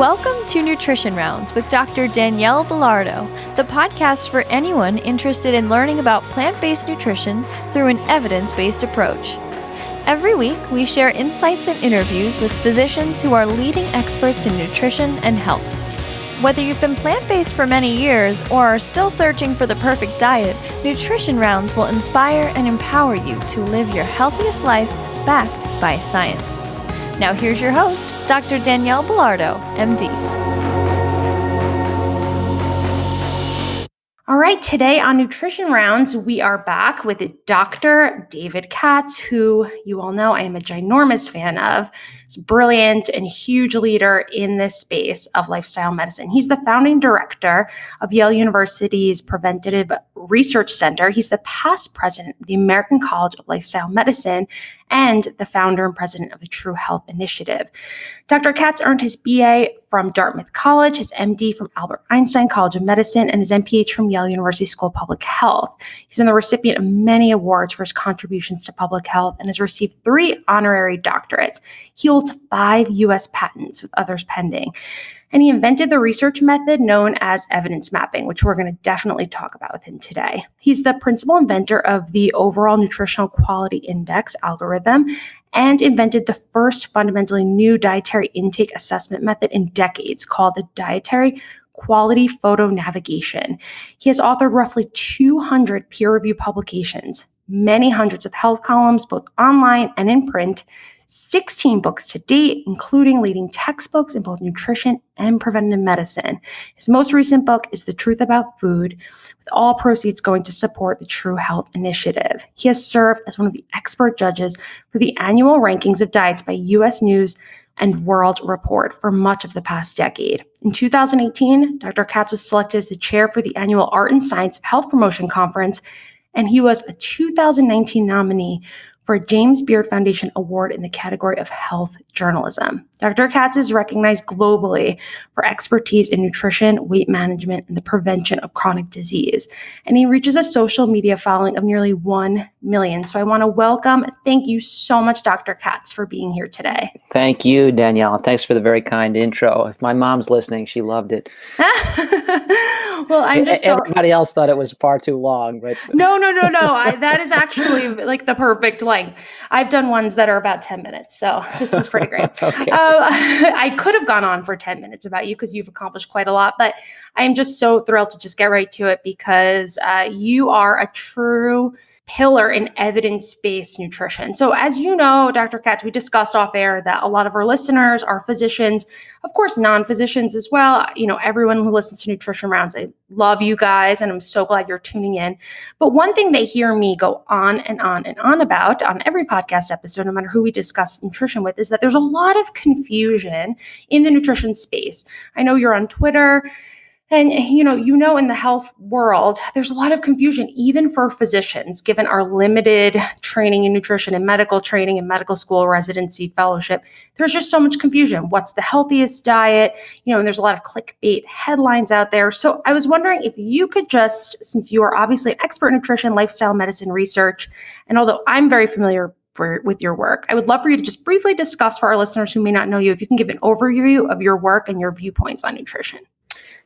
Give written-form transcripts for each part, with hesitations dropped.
Welcome to Nutrition Rounds with Dr. Danielle Belardo, the podcast for anyone interested in learning about plant-based nutrition through an evidence-based approach. Every week, we share insights and interviews with physicians who are leading experts in nutrition and health. Whether you've been plant-based for many years or are still searching for the perfect diet, Nutrition Rounds will inspire and empower you to live your healthiest life backed by science. Now here's your host, Dr. Danielle Belardo, MD. All right, today on Nutrition Rounds, we are back with Dr. David Katz, who you all know I am a ginormous fan of. He's brilliant and huge leader in this space of lifestyle medicine. He's the founding director of Yale University's Preventative Research Center. He's the past president of the American College of Lifestyle Medicine and the founder and president of the True Health Initiative. Dr. Katz earned his BA from Dartmouth College, his MD from Albert Einstein College of Medicine, and his MPH from Yale University School of Public Health. He's been the recipient of many awards for his contributions to public health and has received 3 honorary doctorates. He holds 5 U.S. patents, with others pending. And he invented the research method known as evidence mapping, which we're going to definitely talk about with him today. He's the principal inventor of the Overall Nutritional Quality Index algorithm and invented the first fundamentally new dietary intake assessment method in decades called the Dietary Quality Photo Navigation. He has authored roughly 200 peer-reviewed publications, many hundreds of health columns, both online and in print, 16 books to date, including leading textbooks in both nutrition and preventative medicine. His most recent book is The Truth About Food, with all proceeds going to support the True Health Initiative. He has served as one of the expert judges for the annual rankings of diets by U.S. News and World Report for much of the past decade. In 2018, Dr. Katz was selected as the chair for the annual Art and Science of Health Promotion Conference, and he was a 2019 nominee for a James Beard Foundation Award in the category of health journalism. Dr. Katz is recognized globally for expertise in nutrition, weight management, and the prevention of chronic disease. And he reaches a social media following of nearly 1 million. So I want to thank you so much, Dr. Katz, for being here today. Thank you, Danielle. Thanks for the very kind intro. If my mom's listening, she loved it. Well, everybody else thought it was far too long, but No. That is actually like the perfect length. I've done ones that are about 10 minutes, so this was pretty great. Okay. I could have gone on for 10 minutes about you because you've accomplished quite a lot, but I am just so thrilled to just get right to it because you are a true pillar in evidence-based nutrition. So as you know, Dr. Katz, we discussed off air that a lot of our listeners are physicians, of course, non-physicians as well. You know, everyone who listens to Nutrition Rounds, I love you guys, and I'm so glad you're tuning in. But one thing they hear me go on and on and on about on every podcast episode, no matter who we discuss nutrition with, is that there's a lot of confusion in the nutrition space. I know you're on Twitter. And, you know, in the health world, there's a lot of confusion, even for physicians, given our limited training in nutrition and medical training and medical school residency fellowship. There's just so much confusion. What's the healthiest diet? You know, and there's a lot of clickbait headlines out there. So I was wondering if you could just, since you are obviously an expert in nutrition, lifestyle medicine research, and although I'm very familiar with your work, I would love for you to just briefly discuss for our listeners who may not know you, if you can give an overview of your work and your viewpoints on nutrition.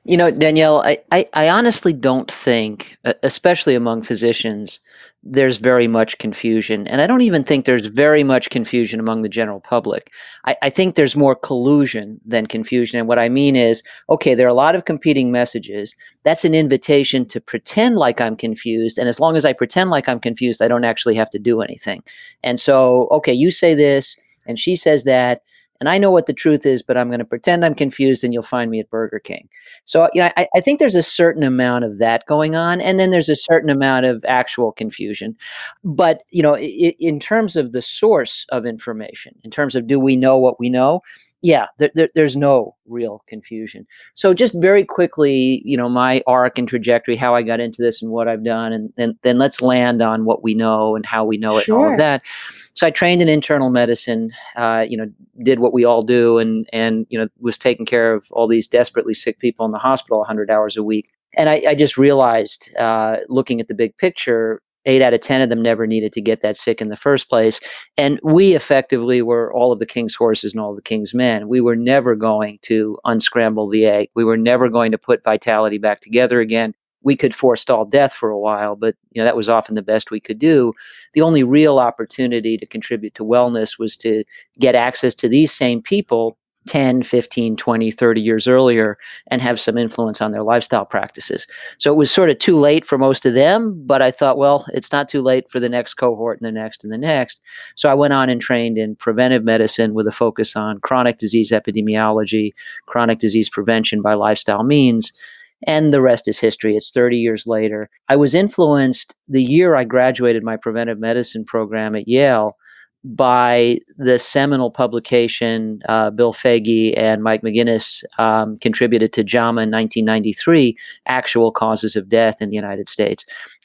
You know, Danielle, I honestly don't think, especially among physicians, there's very much confusion. And I don't even think there's very much confusion among the general public. I think there's more collusion than confusion. And what I mean is, okay, there are a lot of competing messages. That's an invitation to pretend like I'm confused. And as long as I pretend like I'm confused, I don't actually have to do anything. And so, okay, you say this and she says that. And I know what the truth is, but I'm going to pretend I'm confused and you'll find me at Burger King. So, you know, I think there's a certain amount of that going on. And then there's a certain amount of actual confusion. But, you know, in terms of the source of information, in terms of do we know what we know? Yeah, there's no real confusion. So just very quickly, you know, my arc and trajectory, how I got into this and what I've done, and then let's land on what we know and how we know it and all of that. So I trained in internal medicine, you know, did what we all do and, you know, was taking care of all these desperately sick people in the hospital 100 hours a week. And I just realized, looking at the big picture, 8 out of 10 of them never needed to get that sick in the first place. And we effectively were all of the king's horses and all of the king's men. We were never going to unscramble the egg. We were never going to put vitality back together again. We could forestall death for a while, but that was often the best we could do. The only real opportunity to contribute to wellness was to get access to these same people 10, 15, 20, 30 years earlier and have some influence on their lifestyle practices. So it was sort of too late for most of them, but I thought, well, it's not too late for the next cohort and the next and the next. So I went on and trained in preventive medicine with a focus on chronic disease epidemiology, chronic disease prevention by lifestyle means. And the rest is history. It's 30 years later. I was influenced the year I graduated my preventive medicine program at Yale by the seminal publication Bill Foege and Mike McGinnis contributed to JAMA in 1993, Actual Causes of Death in the United States.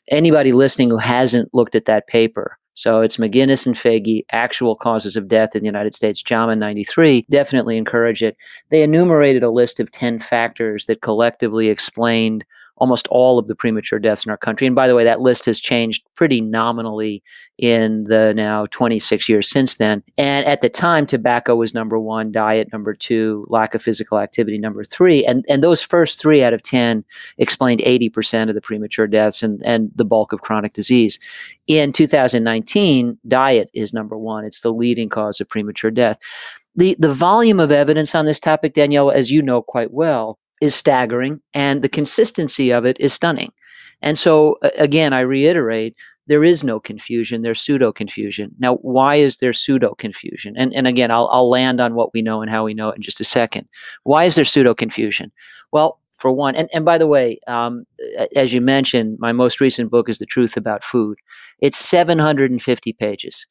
Anybody listening who hasn't looked at that paper, so it's McGinnis and Foege, Actual Causes of Death in the United States, JAMA 93, definitely encourage it. They enumerated a list of 10 factors that collectively explained almost all of the premature deaths in our country. And by the way, that list has changed pretty nominally in the now 26 years since then. And at the time, tobacco was number one, diet number two, lack of physical activity number three. And those first 3 out of 10 explained 80% of the premature deaths and the bulk of chronic disease. In 2019, diet is number one. It's the leading cause of premature death. The volume of evidence on this topic, Danielle, as you know quite well, is staggering, and the consistency of it is stunning. And so, again, I reiterate, there is no confusion. There's pseudo-confusion. Now, why is there pseudo-confusion? And again, I'll land on what we know and how we know it in just a second. Why is there pseudo-confusion? Well, for one, and by the way, as you mentioned, my most recent book is The Truth About Food. It's 750 pages.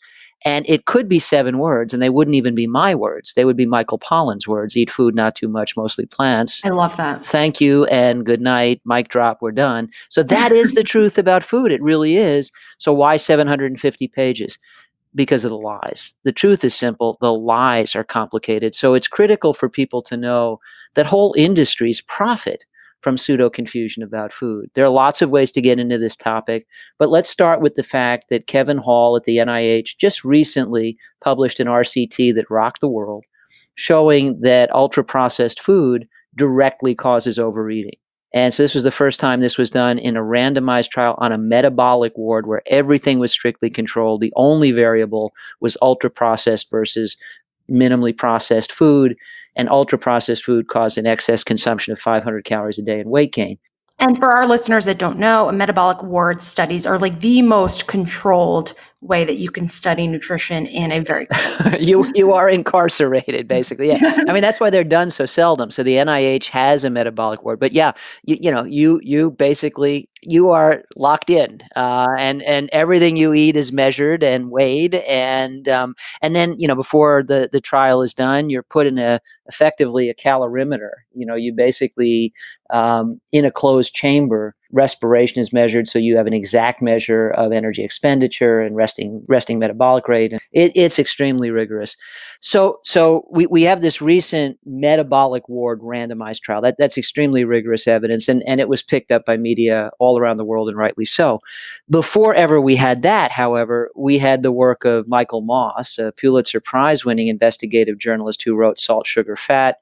And it could be 7 words, and they wouldn't even be my words. They would be Michael Pollan's words: eat food, not too much, mostly plants. I love that. Thank you and good night. Mic drop, we're done. So that is the truth about food. It really is. So why 750 pages? Because of the lies. The truth is simple. The lies are complicated. So it's critical for people to know that whole industries profit from pseudo-confusion about food. There are lots of ways to get into this topic, but let's start with the fact that Kevin Hall at the NIH just recently published an RCT that rocked the world, showing that ultra-processed food directly causes overeating. And so this was the first time this was done in a randomized trial on a metabolic ward where everything was strictly controlled. The only variable was ultra-processed versus minimally processed food, and ultra-processed food caused an excess consumption of 500 calories a day and weight gain. And for our listeners that don't know, metabolic ward studies are like the most controlled way that you can study nutrition in a very you are incarcerated, basically. Yeah, I mean that's why they're done so seldom. So the NIH has a metabolic ward, but yeah, you basically you are locked in, and everything you eat is measured and weighed, and then before the trial is done, you're put in effectively a calorimeter. You basically in a closed chamber. Respiration is measured, so you have an exact measure of energy expenditure and resting metabolic rate. It's extremely rigorous. So we have this recent metabolic ward randomized trial. That's extremely rigorous evidence, and it was picked up by media all around the world, and rightly so. Before ever we had that, however, we had the work of Michael Moss, a Pulitzer Prize-winning investigative journalist who wrote Salt, Sugar, Fat,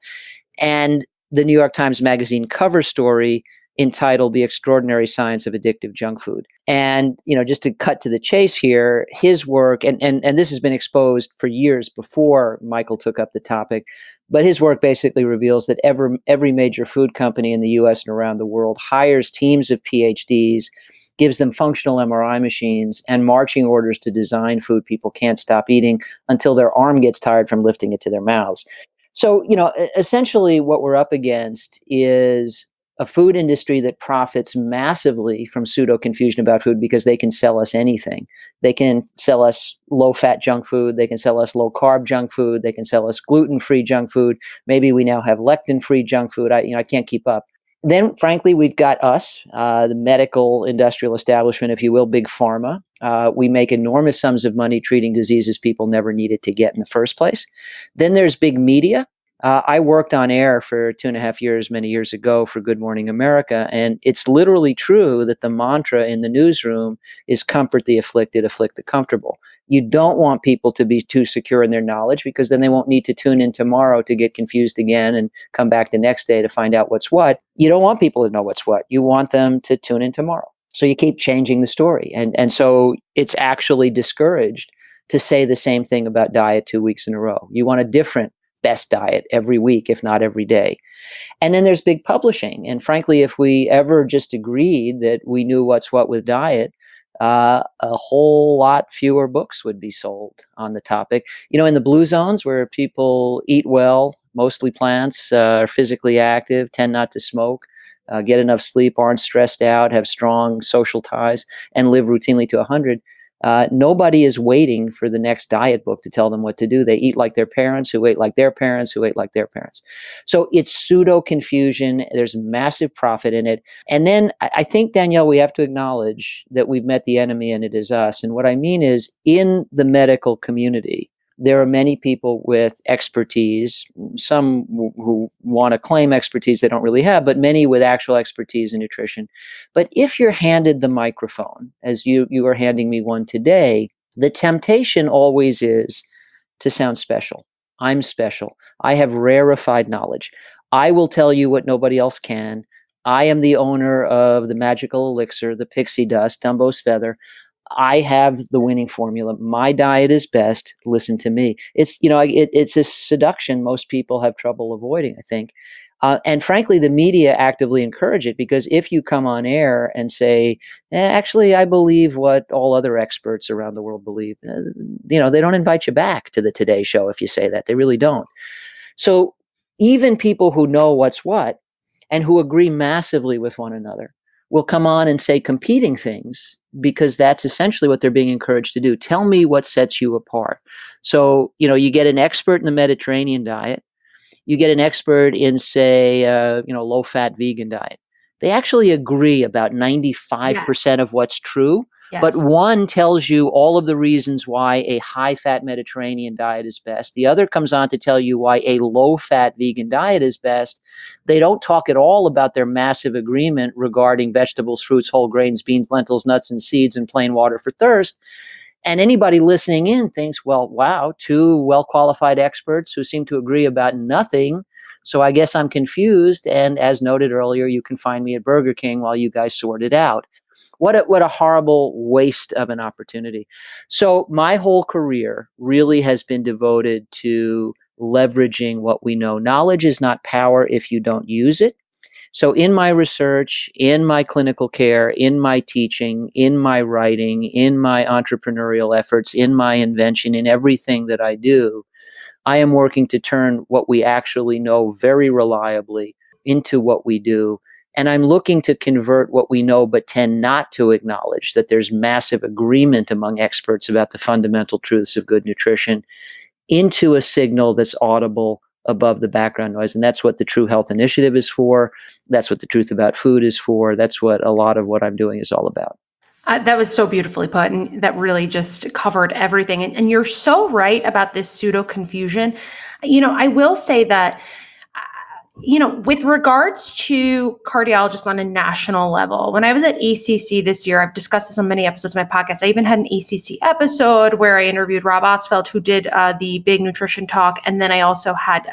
and the New York Times Magazine cover story entitled The Extraordinary Science of Addictive Junk Food. And, just to cut to the chase here, his work, and this has been exposed for years before Michael took up the topic, but his work basically reveals that every major food company in the US and around the world hires teams of PhDs, gives them functional MRI machines and marching orders to design food people can't stop eating until their arm gets tired from lifting it to their mouths. So, essentially what we're up against is a food industry that profits massively from pseudo-confusion about food because they can sell us anything. They can sell us low-fat junk food. They can sell us low-carb junk food. They can sell us gluten-free junk food. Maybe we now have lectin-free junk food. I can't keep up. Then, frankly, we've got us, the medical industrial establishment, if you will, big pharma. We make enormous sums of money treating diseases people never needed to get in the first place. Then there's big media. I worked on air for 2.5 years, many years ago, for Good Morning America. And it's literally true that the mantra in the newsroom is comfort the afflicted, afflict the comfortable. You don't want people to be too secure in their knowledge, because then they won't need to tune in tomorrow to get confused again and come back the next day to find out what's what. You don't want people to know what's what. You want them to tune in tomorrow. So you keep changing the story. And so it's actually discouraged to say the same thing about diet 2 weeks in a row. You want a different best diet every week, if not every day. And then there's big publishing. And frankly, if we ever just agreed that we knew what's what with diet, a whole lot fewer books would be sold on the topic. In the blue zones where people eat well, mostly plants, are physically active, tend not to smoke, get enough sleep, aren't stressed out, have strong social ties, and live routinely to 100, nobody is waiting for the next diet book to tell them what to do. They eat like their parents, who ate like their parents, who ate like their parents. So it's pseudo confusion. There's massive profit in it. And then I think, Danielle, we have to acknowledge that we've met the enemy, and it is us. And what I mean is, in the medical community, there are many people with expertise, some who want to claim expertise they don't really have, but many with actual expertise in nutrition. But if you're handed the microphone, as you are handing me one today, the temptation always is to sound special. I'm special. I have rarefied knowledge. I will tell you what nobody else can. I am the owner of the magical elixir, the pixie dust, Dumbo's feather. I have the winning formula. My diet is best. Listen to me. It's a seduction most people have trouble avoiding, I think. And frankly, the media actively encourage it, because if you come on air and say, actually, I believe what all other experts around the world believe, they don't invite you back to the Today Show if you say that. They really don't. So even people who know what's what and who agree massively with one another will come on and say competing things, because that's essentially what they're being encouraged to do. Tell me what sets you apart. So, you get an expert in the Mediterranean diet, you get an expert in, say, low-fat vegan diet. They actually agree about 95% of what's true. Yes. But one tells you all of the reasons why a high-fat Mediterranean diet is best. The other comes on to tell you why a low-fat vegan diet is best. They don't talk at all about their massive agreement regarding vegetables, fruits, whole grains, beans, lentils, nuts, and seeds, and plain water for thirst. And anybody listening in thinks, well, wow, two well-qualified experts who seem to agree about nothing. So I guess I'm confused. And as noted earlier, you can find me at Burger King while you guys sort it out. What a horrible waste of an opportunity. So my whole career really has been devoted to leveraging what we know. Knowledge is not power if you don't use it. So in my research, in my clinical care, in my teaching, in my writing, in my entrepreneurial efforts, in my invention, in everything that I do, I am working to turn what we actually know very reliably into what we do. And I'm looking to convert what we know but tend not to acknowledge, that there's massive agreement among experts about the fundamental truths of good nutrition, into a signal that's audible above the background noise. And that's what the True Health Initiative is for. That's what the Truth About Food is for. That's what a lot of what I'm doing is all about. That was so beautifully put, and that really just covered everything. And you're so right about this pseudo confusion. I will say that, with regards to cardiologists on a national level, when I was at ACC this year, I've discussed this on many episodes of my podcast. I even had an ACC episode where I interviewed Rob Osfeld, who did the Big Nutrition Talk. And then I also had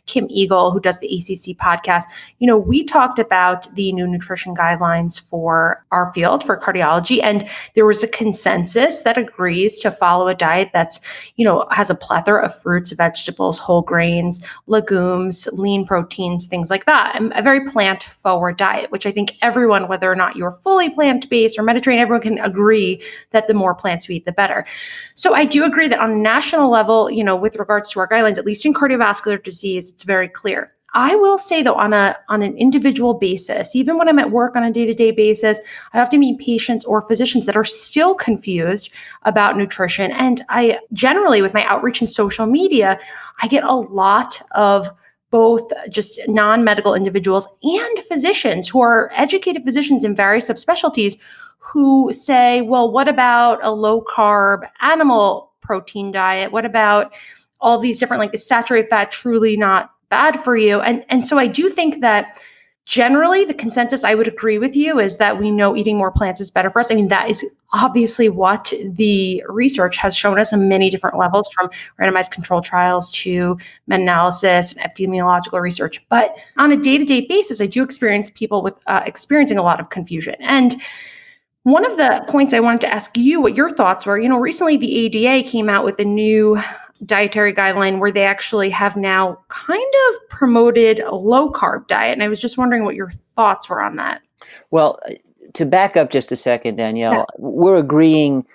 Kim Eagle, who does the ACC podcast. We talked about the new nutrition guidelines for our field, for cardiology. And there was a consensus that agrees to follow a diet that's, has a plethora of fruits, vegetables, whole grains, legumes, lean protein, things like that. A very plant-forward diet, which I think everyone, whether or not you're fully plant-based or Mediterranean, everyone can agree that the more plants you eat, the better. So I do agree that on a national level, with regards to our guidelines, at least in cardiovascular disease, it's very clear. I will say, though, on an individual basis, even when I'm at work on a day-to-day basis, I often meet patients or physicians that are still confused about nutrition. And I generally, with my outreach in social media, I get a lot of both just non-medical individuals and physicians who are educated physicians in various subspecialties who say, well, what about a low-carb animal protein diet? What about all these different, like the saturated fat, truly not bad for you. And so I do think that generally the consensus, I would agree with you, is that we know eating more plants is better for us. I mean, that is obviously what the research has shown us on many different levels, from randomized control trials to meta-analysis and epidemiological research. But on a day-to-day basis, I do experience people with experiencing a lot of confusion. And one of the points I wanted to ask you what your thoughts were, recently the ADA came out with a new dietary guideline where they actually have now kind of promoted a low carb diet. And I was just wondering what your thoughts were on that. Well, to back up just a second, Danielle, we're agreeing,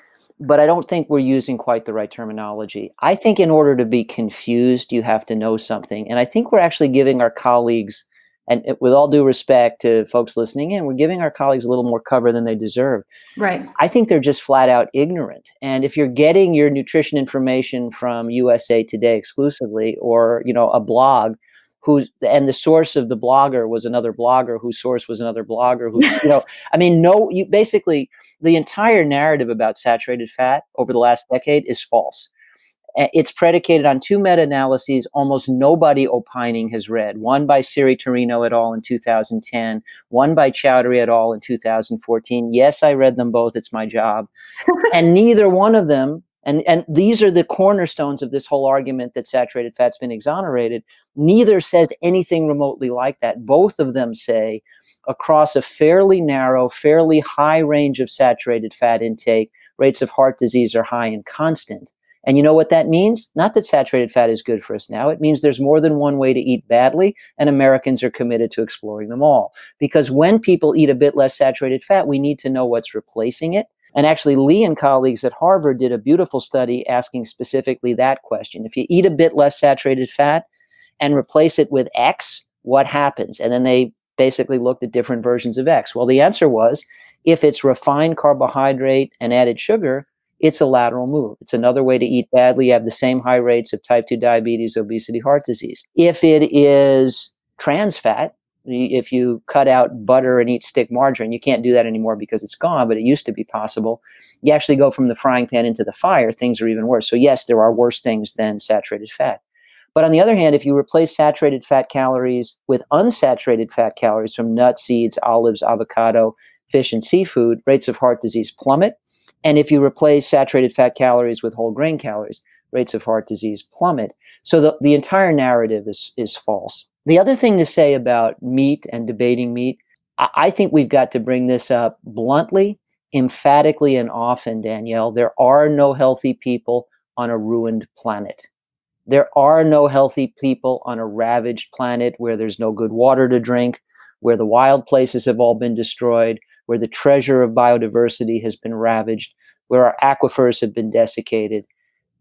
but I don't think we're using quite the right terminology. I think in order to be confused, you have to know something. And I think we're actually giving our colleagues, and with all due respect to folks listening in, we're giving our colleagues a little more cover than they deserve. Right. I think they're just flat out ignorant. And if you're getting your nutrition information from USA Today exclusively, or, a blog and the source of the blogger was another blogger whose source was another blogger who, basically the entire narrative about saturated fat over the last decade is false. It's predicated on two meta-analyses almost nobody opining has read. One by Siri Torino et al. In 2010, one by Chowdhury et al. In 2014. Yes, I read them both. It's my job. And neither one of them, and these are the cornerstones of this whole argument that saturated fat's been exonerated, neither says anything remotely like that. Both of them say across a fairly narrow, fairly high range of saturated fat intake, rates of heart disease are high and constant. And you know what that means? Not that saturated fat is good for us now. It means there's more than one way to eat badly, and Americans are committed to exploring them all. Because when people eat a bit less saturated fat, we need to know what's replacing it. And actually, Lee and colleagues at Harvard did a beautiful study asking specifically that question. If you eat a bit less saturated fat and replace it with X, what happens? And then they basically looked at different versions of X. Well, the answer was, if it's refined carbohydrate and added sugar, it's a lateral move. It's another way to eat badly. You have the same high rates of type 2 diabetes, obesity, heart disease. If it is trans fat, if you cut out butter and eat stick margarine, you can't do that anymore because it's gone, but it used to be possible. You actually go from the frying pan into the fire, things are even worse. So yes, there are worse things than saturated fat. But on the other hand, if you replace saturated fat calories with unsaturated fat calories from nuts, seeds, olives, avocado, fish, and seafood, rates of heart disease plummet. And if you replace saturated fat calories with whole grain calories, rates of heart disease plummet. So the entire narrative is false. The other thing to say about meat and debating meat, I think we've got to bring this up bluntly, emphatically, and often, Danielle. There are no healthy people on a ruined planet. There are no healthy people on a ravaged planet where there's no good water to drink, where the wild places have all been destroyed, where the treasure of biodiversity has been ravaged, where our aquifers have been desiccated.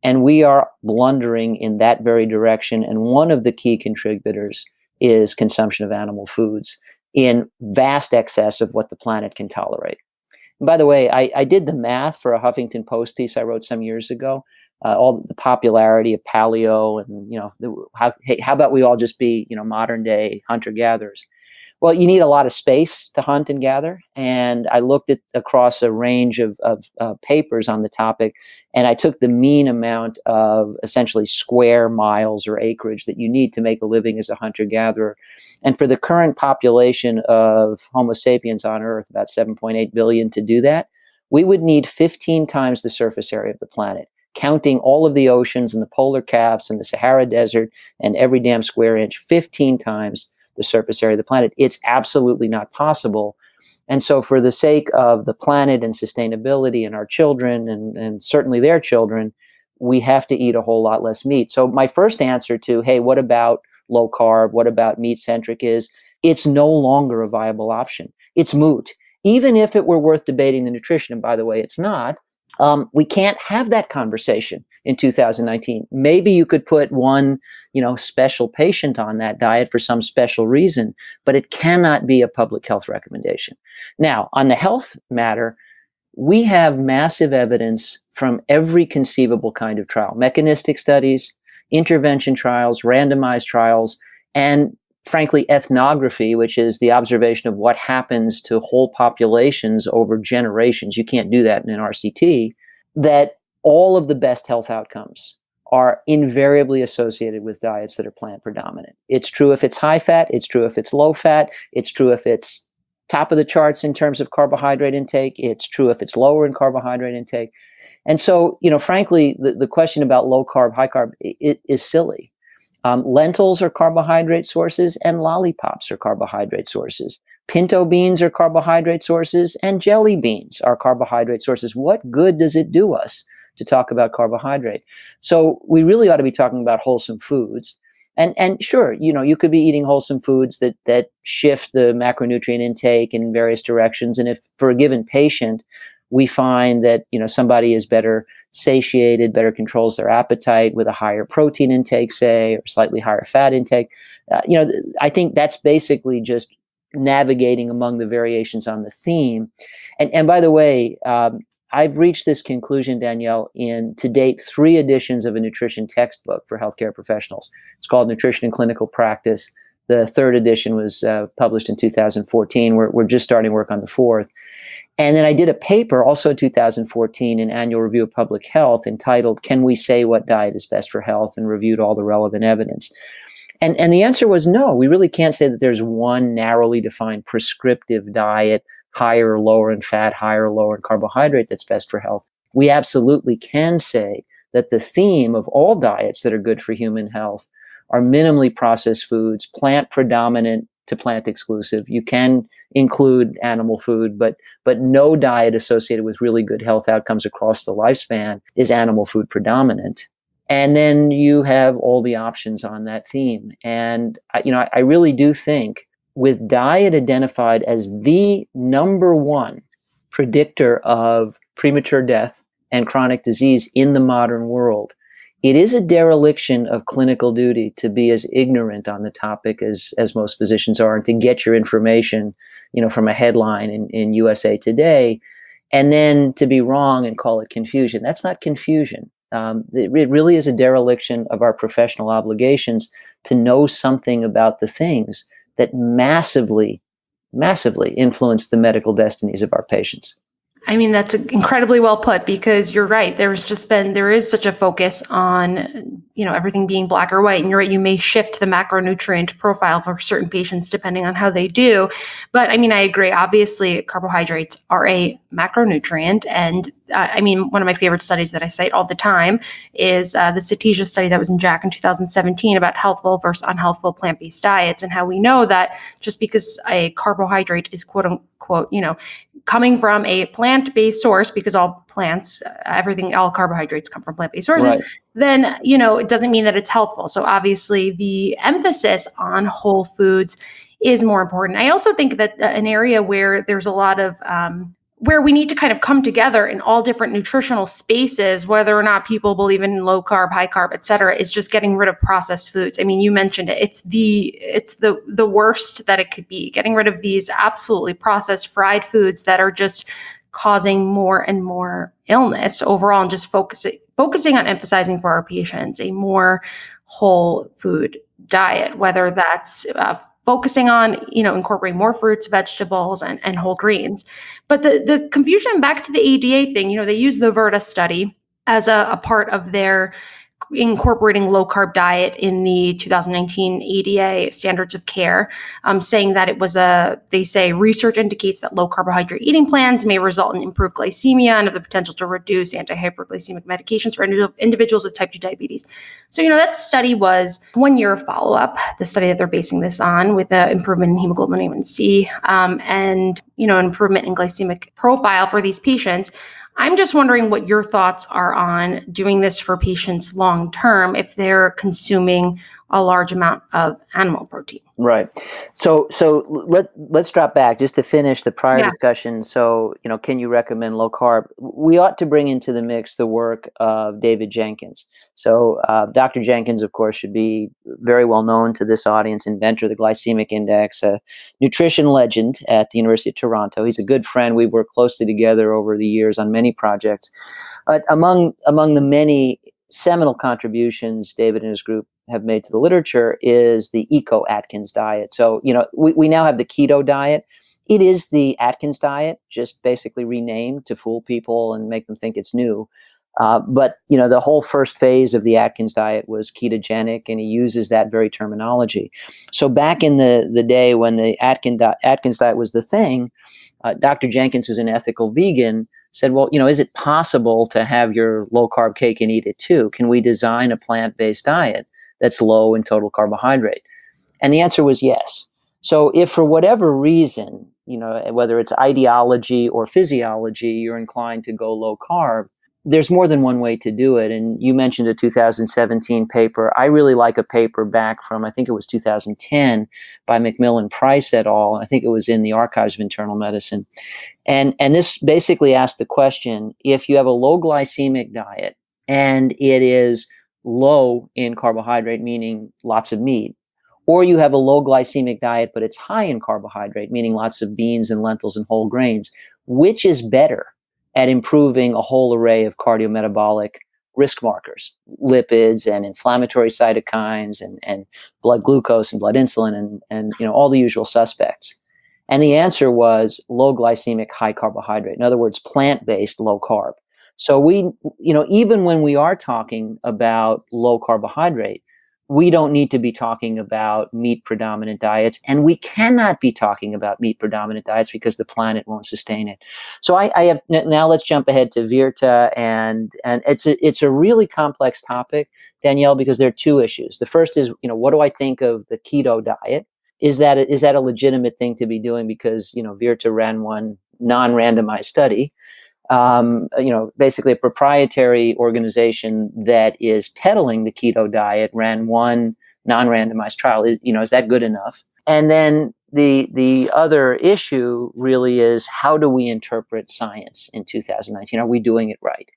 And we are blundering in that very direction. And one of the key contributors is consumption of animal foods in vast excess of what the planet can tolerate. And by the way, I did the math for a Huffington Post piece I wrote some years ago, all the popularity of paleo and, how about we all just be, modern day hunter-gatherers? Well, you need a lot of space to hunt and gather. And I looked at across a range of papers on the topic, and I took the mean amount of essentially square miles or acreage that you need to make a living as a hunter-gatherer. And for the current population of Homo sapiens on Earth, about 7.8 billion, to do that, we would need 15 times the surface area of the planet, counting all of the oceans and the polar caps and the Sahara Desert and every damn square inch, 15 times the surface area of the planet. It's absolutely not possible. And so for the sake of the planet and sustainability and our children and certainly their children, we have to eat a whole lot less meat. So my first answer to, hey, what about low carb? What about meat centric is it's no longer a viable option. It's moot. Even if it were worth debating the nutrition, and by the way, it's not, we can't have that conversation in 2019. Maybe you could put one, special patient on that diet for some special reason, but it cannot be a public health recommendation. Now, on the health matter, we have massive evidence from every conceivable kind of trial, mechanistic studies, intervention trials, randomized trials, and frankly, ethnography, which is the observation of what happens to whole populations over generations. You can't do that in an RCT, that all of the best health outcomes are invariably associated with diets that are plant predominant. It's true if it's high fat, it's true if it's low fat, it's true if it's top of the charts in terms of carbohydrate intake, it's true if it's lower in carbohydrate intake. And so, frankly, the question about low carb, high carb is silly. Lentils are carbohydrate sources and lollipops are carbohydrate sources. Pinto beans are carbohydrate sources and jelly beans are carbohydrate sources. What good does it do us to talk about carbohydrate? So we really ought to be talking about wholesome foods. And sure, you could be eating wholesome foods that shift the macronutrient intake in various directions. And if for a given patient, we find that, somebody is better satiated, better controls their appetite with a higher protein intake, say, or slightly higher fat intake. I think that's basically just navigating among the variations on the theme. And by the way, I've reached this conclusion, Danielle, in to date 3 editions of a nutrition textbook for healthcare professionals. It's called Nutrition in Clinical Practice. The 3rd edition was published in 2014. We're just starting work on the 4th. And then I did a paper, also in 2014, in Annual Review of Public Health, entitled, Can We Say What Diet is Best for Health? And reviewed all the relevant evidence. And the answer was no. We really can't say that there's one narrowly defined prescriptive diet, higher or lower in fat, higher or lower in carbohydrate, that's best for health. We absolutely can say that the theme of all diets that are good for human health are minimally processed foods, plant predominant to plant exclusive. You can include animal food, but no diet associated with really good health outcomes across the lifespan is animal food predominant. And then you have all the options on that theme. And I really do think, with diet identified as the number one predictor of premature death and chronic disease in the modern world, it is a dereliction of clinical duty to be as ignorant on the topic as most physicians are, and to get your information, from a headline in USA Today, and then to be wrong and call it confusion. That's not confusion. It really is a dereliction of our professional obligations to know something about the things that massively, massively influence the medical destinies of our patients. I mean, that's incredibly well put, because you're right. There is such a focus on, everything being black or white. And you're right, you may shift the macronutrient profile for certain patients depending on how they do. But I mean, I agree. Obviously, carbohydrates are a macronutrient. And one of my favorite studies that I cite all the time is the Satija study that was in JACC in 2017 about healthful versus unhealthful plant-based diets, and how we know that just because a carbohydrate is quote unquote, coming from a plant-based source, because all plants, all carbohydrates come from plant-based sources, right, then, it doesn't mean that it's healthful. So obviously the emphasis on whole foods is more important. I also think that an area where there's a lot of, where we need to kind of come together in all different nutritional spaces, whether or not people believe in low carb, high carb, et cetera, is just getting rid of processed foods. I mean, you mentioned it. It's the worst that it could be. Getting rid of these absolutely processed fried foods that are just causing more and more illness overall, and just focusing on emphasizing for our patients a more whole food diet, whether that's focusing on, incorporating more fruits, vegetables, and whole grains. But the confusion, back to the ADA thing, they use the Virta study as a part of their incorporating low carb diet in the 2019 ADA standards of care, saying that it was they say research indicates that low carbohydrate eating plans may result in improved glycemia and have the potential to reduce anti-hyperglycemic medications for individuals with type 2 diabetes. So, that study was 1 year of follow-up, the study that they're basing this on, with an improvement in hemoglobin A1C, and, an improvement in glycemic profile for these patients. I'm just wondering what your thoughts are on doing this for patients long term if they're consuming a large amount of animal protein. Right. So let's drop back just to finish the prior discussion. So, can you recommend low carb? We ought to bring into the mix the work of David Jenkins. So Dr. Jenkins, of course, should be very well known to this audience, inventor of the glycemic index, a nutrition legend at the University of Toronto. He's a good friend. We've worked closely together over the years on many projects. But among the many seminal contributions David and his group have made to the literature is the Eco-Atkins diet. So, we now have the keto diet. It is the Atkins diet, just basically renamed to fool people and make them think it's new. But the whole first phase of the Atkins diet was ketogenic, and he uses that very terminology. So back in the day when the Atkins diet was the thing, Dr. Jenkins, who's an ethical vegan, said, well, is it possible to have your low carb cake and eat it too? Can we design a plant-based diet that's low in total carbohydrate? And the answer was yes. So if for whatever reason, whether it's ideology or physiology, you're inclined to go low carb, there's more than one way to do it. And you mentioned a 2017 paper. I really like a paper back from, I think it was 2010, by McMillan Price et al. I think it was in the Archives of Internal Medicine. And this basically asked the question, if you have a low glycemic diet and it is low in carbohydrate, meaning lots of meat, or you have a low glycemic diet, but it's high in carbohydrate, meaning lots of beans and lentils and whole grains, which is better at improving a whole array of cardiometabolic risk markers, lipids and inflammatory cytokines and blood glucose and blood insulin and all the usual suspects? And the answer was low glycemic, high carbohydrate. In other words, plant-based low carb. So we, even when we are talking about low carbohydrate, we don't need to be talking about meat predominant diets, and we cannot be talking about meat predominant diets because the planet won't sustain it. So I have, now let's jump ahead to Virta, and it's a really complex topic, Danielle, because there are two issues. The first is, what do I think of the keto diet? Is that a legitimate thing to be doing? Because Virta ran one non-randomized study. Basically a proprietary organization that is peddling the keto diet ran one non-randomized trial. Is that good enough? And then the other issue really is, how do we interpret science in 2019? Are we doing it right?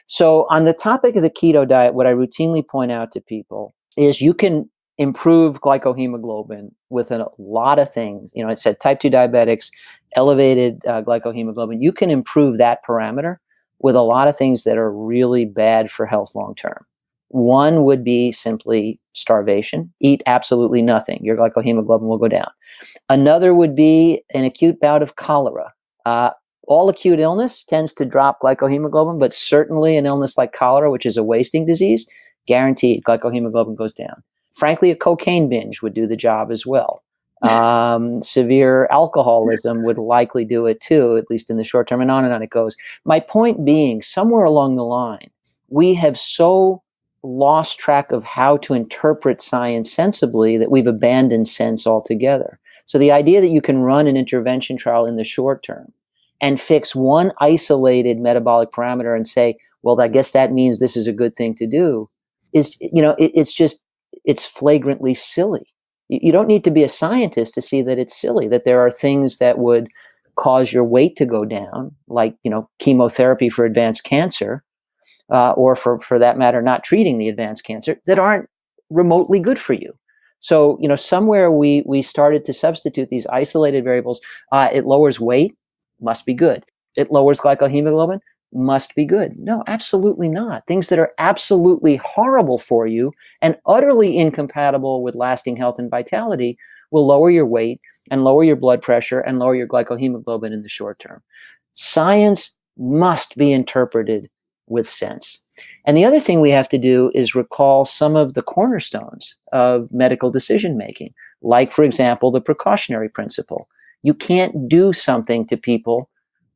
So on the topic of the keto diet, what I routinely point out to people is you can improve glycohemoglobin with a lot of things. It said type 2 diabetics, elevated glycohemoglobin. You can improve that parameter with a lot of things that are really bad for health long term. One would be simply starvation. Eat absolutely nothing. Your glycohemoglobin will go down. Another would be an acute bout of cholera. All acute illness tends to drop glycohemoglobin, but certainly an illness like cholera, which is a wasting disease, guaranteed glycohemoglobin goes down. Frankly, a cocaine binge would do the job as well. Severe alcoholism would likely do it too, at least in the short term, and on it goes. My point being, somewhere along the line, we have so lost track of how to interpret science sensibly that we've abandoned sense altogether. So the idea that you can run an intervention trial in the short term and fix one isolated metabolic parameter and say, well, I guess that means this is a good thing to do, is, it's flagrantly silly. You don't need to be a scientist to see that it's silly, that there are things that would cause your weight to go down, like, chemotherapy for advanced cancer, or for that matter, not treating the advanced cancer, that aren't remotely good for you. So, somewhere we started to substitute these isolated variables. It lowers weight, must be good. It lowers glycohemoglobin, must be good. No, absolutely not. Things that are absolutely horrible for you and utterly incompatible with lasting health and vitality will lower your weight and lower your blood pressure and lower your glycohemoglobin in the short term. Science must be interpreted with sense. And the other thing we have to do is recall some of the cornerstones of medical decision making, like, for example, the precautionary principle. You can't do something to people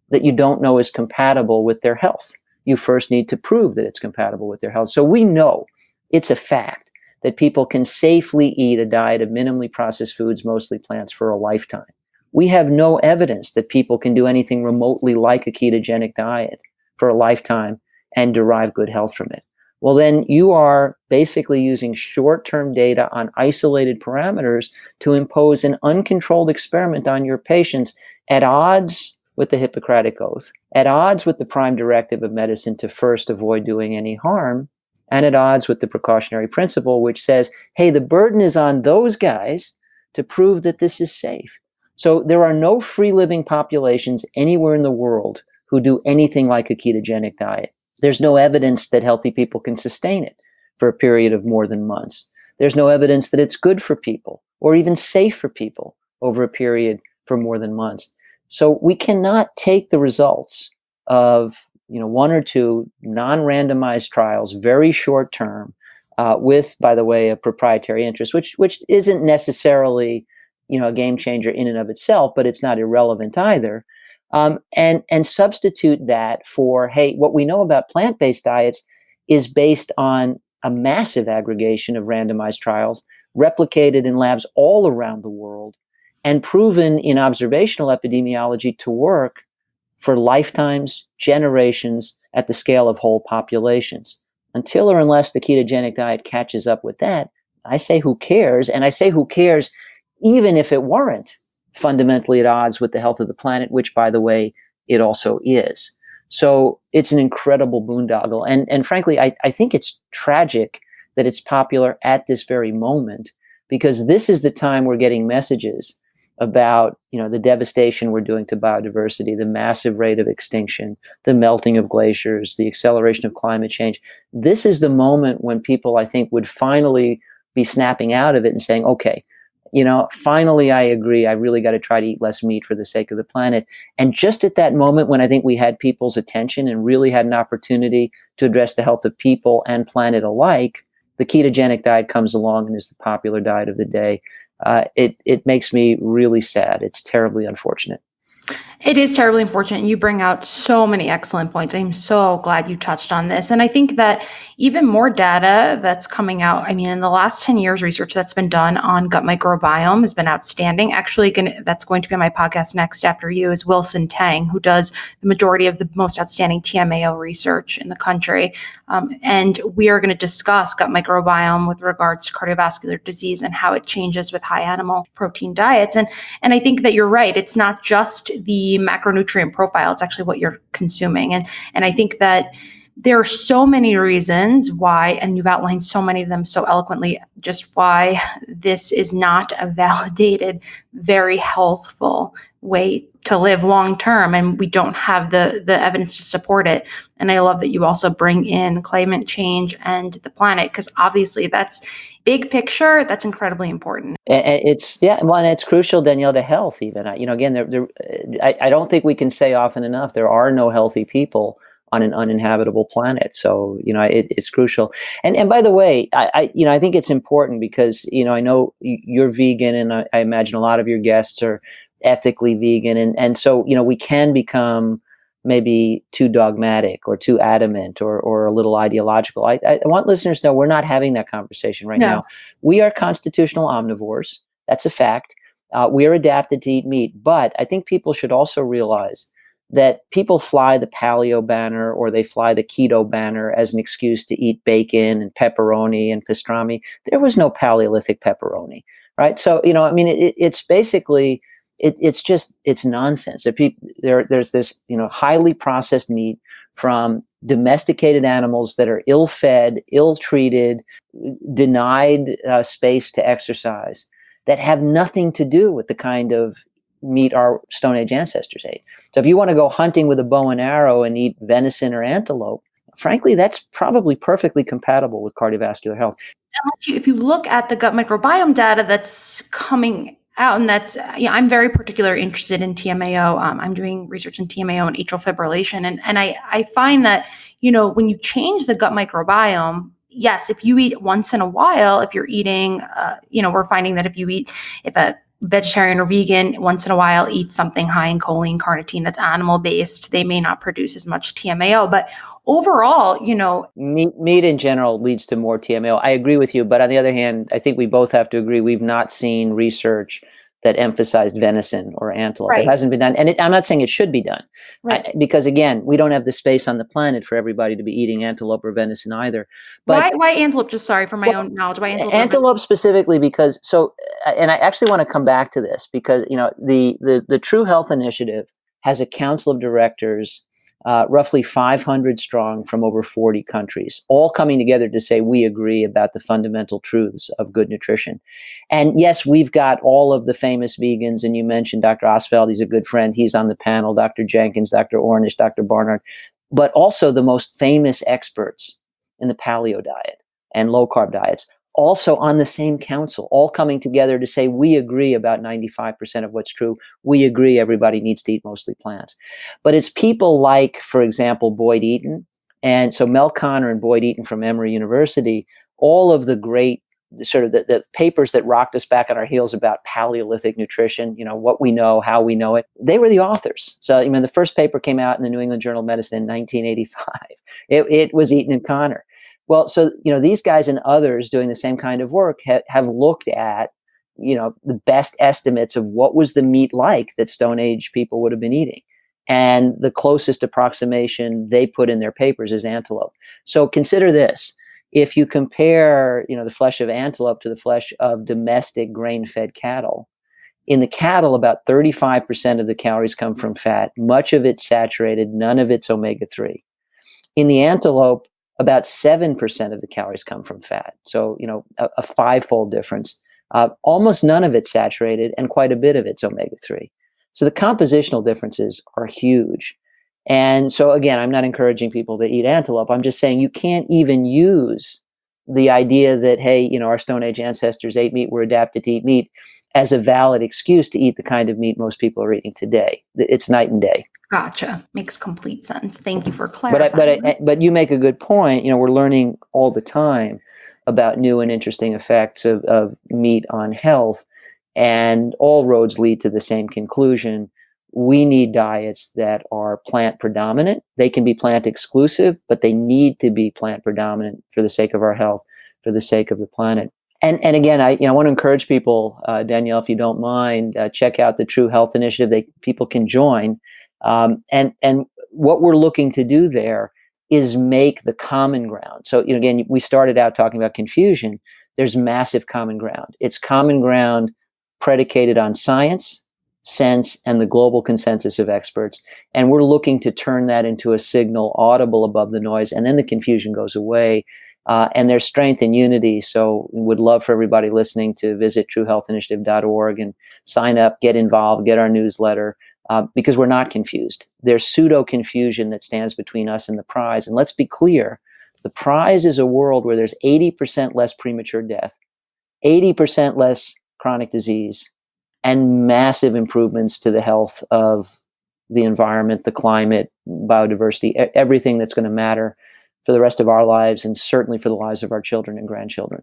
that you don't know is compatible with their health. You first need to prove that it's compatible with their health. So we know, it's a fact, that people can safely eat a diet of minimally processed foods, mostly plants, for a lifetime. We have no evidence that people can do anything remotely like a ketogenic diet for a lifetime and derive good health from it. Well, then you are basically using short-term data on isolated parameters to impose an uncontrolled experiment on your patients at odds with the Hippocratic Oath, at odds with the prime directive of medicine to first avoid doing any harm, and at odds with the precautionary principle, which says, hey, the burden is on those guys to prove that this is safe. So there are no free-living populations anywhere in the world who do anything like a ketogenic diet. There's no evidence that healthy people can sustain it for a period of more than months. There's no evidence that it's good for people or even safe for people over a period for more than months. So we cannot take the results of one or two non-randomized trials, very short term, with, by the way, a proprietary interest, which isn't necessarily, a game changer in and of itself, but it's not irrelevant either. And substitute that for, hey, what we know about plant-based diets is based on a massive aggregation of randomized trials replicated in labs all around the world and proven in observational epidemiology to work for lifetimes, generations, at the scale of whole populations. Until or unless the ketogenic diet catches up with that, I say who cares? And I say who cares even if it weren't fundamentally at odds with the health of the planet, which, by the way, it also is. So it's an incredible boondoggle. And frankly, I think it's tragic that it's popular at this very moment, because this is the time we're getting messages about, the devastation we're doing to biodiversity, the massive rate of extinction, the melting of glaciers, the acceleration of climate change. This is the moment when people, I think, would finally be snapping out of it and saying, okay, finally, I agree. I really got to try to eat less meat for the sake of the planet. And just at that moment when I think we had people's attention and really had an opportunity to address the health of people and planet alike, the ketogenic diet comes along and is the popular diet of the day. It makes me really sad. It's terribly unfortunate. It is terribly unfortunate. You bring out so many excellent points. I'm so glad you touched on this. And I think that even more data that's coming out, in the last 10 years, research that's been done on gut microbiome has been outstanding. Actually, that's going to be on my podcast next after you is Wilson Tang, who does the majority of the most outstanding TMAO research in the country. And we are going to discuss gut microbiome with regards to cardiovascular disease and how it changes with high animal protein diets. And I think that you're right. It's not just the macronutrient profile, it's actually what you're consuming. And I think that there are so many reasons why, and you've outlined so many of them so eloquently, just why this is not a validated, very healthful way to live long term, and we don't have the evidence to support it. And I love that you also bring in climate change and the planet, because obviously that's big picture, that's incredibly important. It's and it's crucial, Danielle, to health. Even again, I don't think we can say often enough there are no healthy people on an uninhabitable planet. So it's crucial. And by the way, I think it's important because I know you're vegan, and I imagine a lot of your guests are ethically vegan, and so we can become maybe too dogmatic or too adamant or a little ideological. I want listeners to know we're not having that conversation right now. We are constitutional omnivores. That's a fact. We are adapted to eat meat. But I think people should also realize that people fly the paleo banner or they fly the keto banner as an excuse to eat bacon and pepperoni and pastrami. There was no Paleolithic pepperoni, right? So, it's basically... It's nonsense. There's this, highly processed meat from domesticated animals that are ill-fed, ill-treated, denied space to exercise, that have nothing to do with the kind of meat our Stone Age ancestors ate. So if you want to go hunting with a bow and arrow and eat venison or antelope, frankly, that's probably perfectly compatible with cardiovascular health. If you look at the gut microbiome data that's coming out, and that's, I'm very particularly interested in TMAO. I'm doing research in TMAO and atrial fibrillation. And I find that, when you change the gut microbiome, yes, if you eat once in a while, if you're eating, we're finding that if a vegetarian or vegan once in a while eats something high in choline, carnitine that's animal based, they may not produce as much TMAO. But overall, meat in general leads to more TMAO. I agree with you, but on the other hand, I think we both have to agree we've not seen research that emphasized venison or antelope. Right. It hasn't been done, and I'm not saying it should be done, right? Because again, we don't have the space on the planet for everybody to be eating antelope or venison either. But why antelope? Just sorry for my own knowledge. Why antelope? Antelope specifically because and I actually want to come back to this because the True Health Initiative has a council of directors, roughly 500 strong from over 40 countries, all coming together to say we agree about the fundamental truths of good nutrition. And yes, we've got all of the famous vegans, and you mentioned Dr. Osvald, he's a good friend. He's on the panel, Dr. Jenkins, Dr. Ornish, Dr. Barnard, but also the most famous experts in the paleo diet and low carb diets, also on the same council, all coming together to say, we agree about 95% of what's true. We agree everybody needs to eat mostly plants. But it's people like, for example, Boyd Eaton. And so Mel Connor and Boyd Eaton from Emory University, all of the great sort of the papers that rocked us back on our heels about Paleolithic nutrition, what we know, how we know it, they were the authors. So, the first paper came out in the New England Journal of Medicine in 1985. It was Eaton and Connor. Well, so, these guys and others doing the same kind of work have looked at, the best estimates of what was the meat like that Stone Age people would have been eating. And the closest approximation they put in their papers is antelope. So consider this. If you compare, the flesh of antelope to the flesh of domestic grain-fed cattle, in the cattle, about 35% of the calories come from fat. Much of it's saturated, none of it's omega-3. In the antelope, about 7% of the calories come from fat. So, a five-fold difference. Almost none of it's saturated, and quite a bit of it's omega-3. So the compositional differences are huge. And so, again, I'm not encouraging people to eat antelope. I'm just saying you can't even use the idea that, hey, our Stone Age ancestors ate meat, were adapted to eat meat, as a valid excuse to eat the kind of meat most people are eating today. It's night and day. Gotcha. Makes complete sense. Thank you for clarifying. But you make a good point. We're learning all the time about new and interesting effects of meat on health, and all roads lead to the same conclusion. We need diets that are plant predominant. They can be plant exclusive, but they need to be plant predominant for the sake of our health, for the sake of the planet. And again, I want to encourage people, Danielle, if you don't mind, check out the True Health Initiative. People can join. And what we're looking to do there is make the common ground. So, again, we started out talking about confusion. There's massive common ground. It's common ground predicated on science, sense, and the global consensus of experts. And we're looking to turn that into a signal audible above the noise, and then the confusion goes away. And there's strength in unity. So we would love for everybody listening to visit truehealthinitiative.org and sign up, get involved, get our newsletter, because we're not confused. There's pseudo-confusion that stands between us and the prize. And let's be clear, the prize is a world where there's 80% less premature death, 80% less chronic disease, and massive improvements to the health of the environment, the climate, biodiversity, everything that's going to matter for the rest of our lives, and certainly for the lives of our children and grandchildren.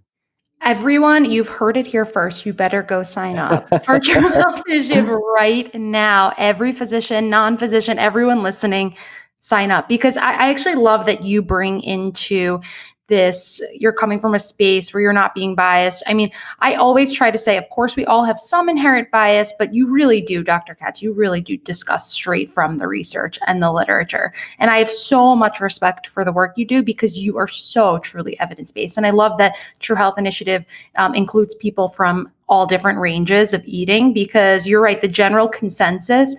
Everyone, you've heard it here first. You better go sign up for True Health Initiative right now. Every physician, non-physician, everyone listening, sign up. Because I actually love that you bring into this, you're coming from a space where you're not being biased. I mean, I always try to say, of course, we all have some inherent bias, but you really do, Dr. Katz, you really do discuss straight from the research and the literature. And I have so much respect for the work you do because you are so truly evidence-based. And I love that True Health Initiative includes people from all different ranges of eating, because you're right, the general consensus,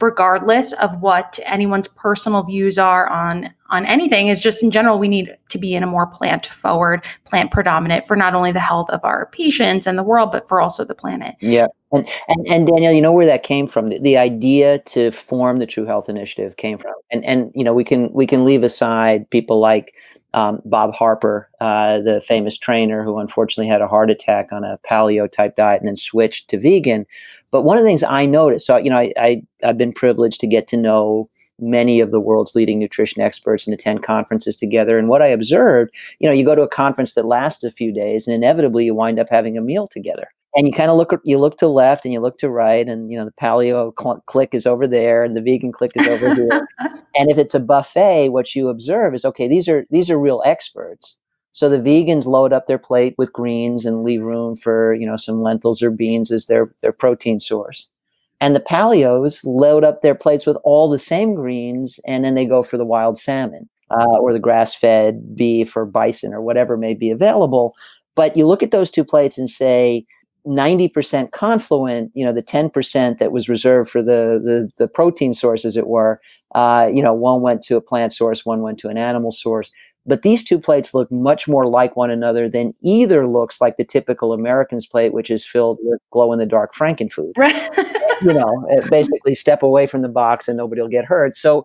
regardless of what anyone's personal views are on anything, is just in general, we need to be in a more plant forward, plant predominant for not only the health of our patients and the world, but for also the planet. Yeah. And Danielle, you know where that came from? The idea to form the True Health Initiative came from. And we can leave aside people like Bob Harper, the famous trainer who unfortunately had a heart attack on a paleo type diet and then switched to vegan. But one of the things I noticed, so I've been privileged to get to know many of the world's leading nutrition experts and attend conferences together. And what I observed, you go to a conference that lasts a few days, and inevitably you wind up having a meal together. And you kind of look to left and you look to right, and the paleo clique is over there and the vegan clique is over here. And if it's a buffet, what you observe is, okay, these are real experts. So the vegans load up their plate with greens and leave room for some lentils or beans as their protein source. And the paleos load up their plates with all the same greens, and then they go for the wild salmon or the grass-fed beef or bison or whatever may be available. But you look at those two plates and say, 90% confluent, the 10% that was reserved for the protein source, as it were, one went to a plant source, one went to an animal source. But these two plates look much more like one another than either looks like the typical American's plate, which is filled with glow-in-the-dark frankenfood. Right. Basically step away from the box and nobody will get hurt. So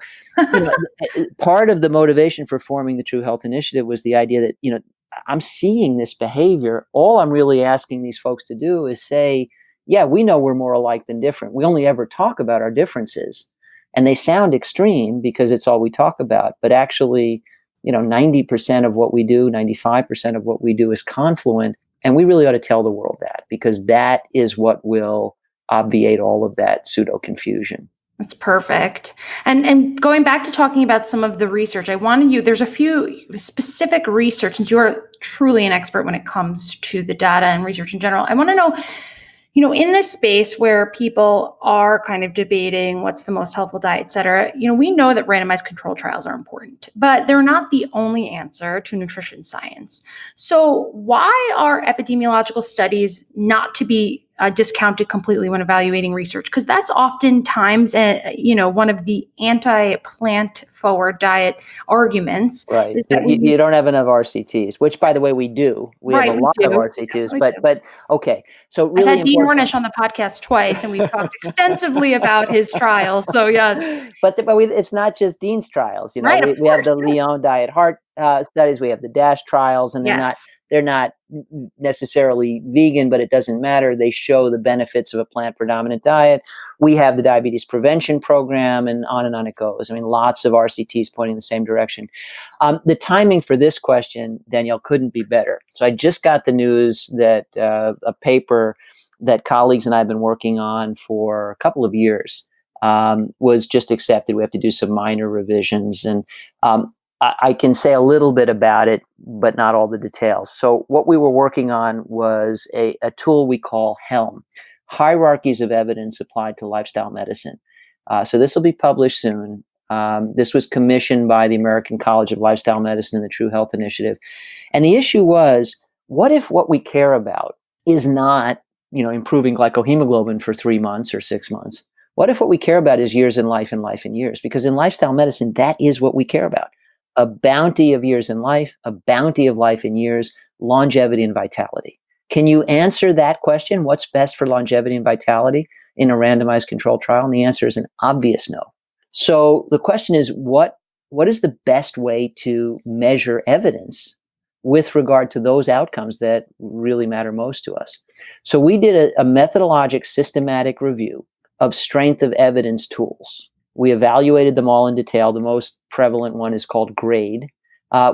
part of the motivation for forming the True Health Initiative was the idea that, I'm seeing this behavior. All I'm really asking these folks to do is say, yeah, we know we're more alike than different. We only ever talk about our differences. And they sound extreme because it's all we talk about. But actually, 90% of what we do, 95% of what we do is confluent. And we really ought to tell the world that, because that is what will obviate all of that pseudo confusion. That's perfect. And going back to talking about some of the research, there's a few specific research, since you are truly an expert when it comes to the data and research in general. I want to know, in this space where people are kind of debating what's the most healthful diet, et cetera, we know that randomized control trials are important, but they're not the only answer to nutrition science. So why are epidemiological studies not to be discounted completely when evaluating research? Because that's oftentimes, one of the anti-plant forward diet arguments. Right. You don't have enough RCTs, which, by the way, we do. We have a lot of RCTs, but okay. So really, I've had Dean Ornish on the podcast twice, and we've talked extensively about his trials. So yes, but it's not just Dean's trials. Right, we have the Lyon Diet Heart studies. We have the DASH trials, and they're not necessarily vegan, but it doesn't matter. They show the benefits of a plant-predominant diet. We have the diabetes prevention program, and on it goes. I mean, lots of RCTs pointing in the same direction. The timing for this question, Danielle, couldn't be better. So I just got the news that a paper that colleagues and I have been working on for a couple of years was just accepted. We have to do some minor revisions, and I can say a little bit about it, but not all the details. So what we were working on was a tool we call HELM, Hierarchies of Evidence Applied to Lifestyle Medicine. So this will be published soon. This was commissioned by the American College of Lifestyle Medicine and the True Health Initiative. And the issue was, what if what we care about is not, improving glycohemoglobin for 3 months or 6 months? What if what we care about is years in life and life in years? Because in lifestyle medicine, that is what we care about. A bounty of years in life, a bounty of life in years, longevity and vitality. Can you answer that question? What's best for longevity and vitality in a randomized controlled trial? And the answer is an obvious no. So the question is, what is the best way to measure evidence with regard to those outcomes that really matter most to us? So we did a methodologic systematic review of strength of evidence tools. We evaluated them all in detail. The most prevalent one is called GRADE.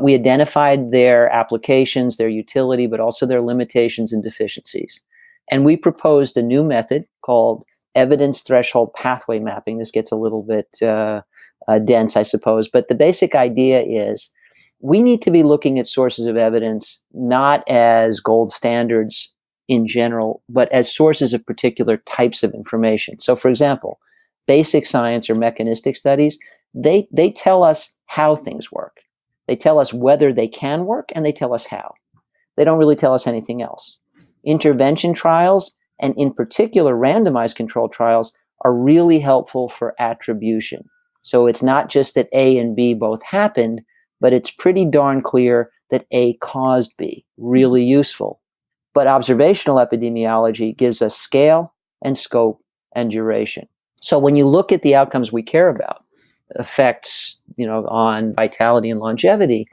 We identified their applications, their utility, but also their limitations and deficiencies. And we proposed a new method called evidence threshold pathway mapping. This gets a little bit dense, I suppose, but the basic idea is we need to be looking at sources of evidence not as gold standards in general, but as sources of particular types of information. So, for example, basic science or mechanistic studies, they tell us how things work. They tell us whether they can work, and they tell us how. They don't really tell us anything else. Intervention trials, and in particular randomized controlled trials, are really helpful for attribution. So it's not just that A and B both happened, but it's pretty darn clear that A caused B. Really useful. But observational epidemiology gives us scale and scope and duration. So when you look at the outcomes we care about, effects, on vitality and longevity,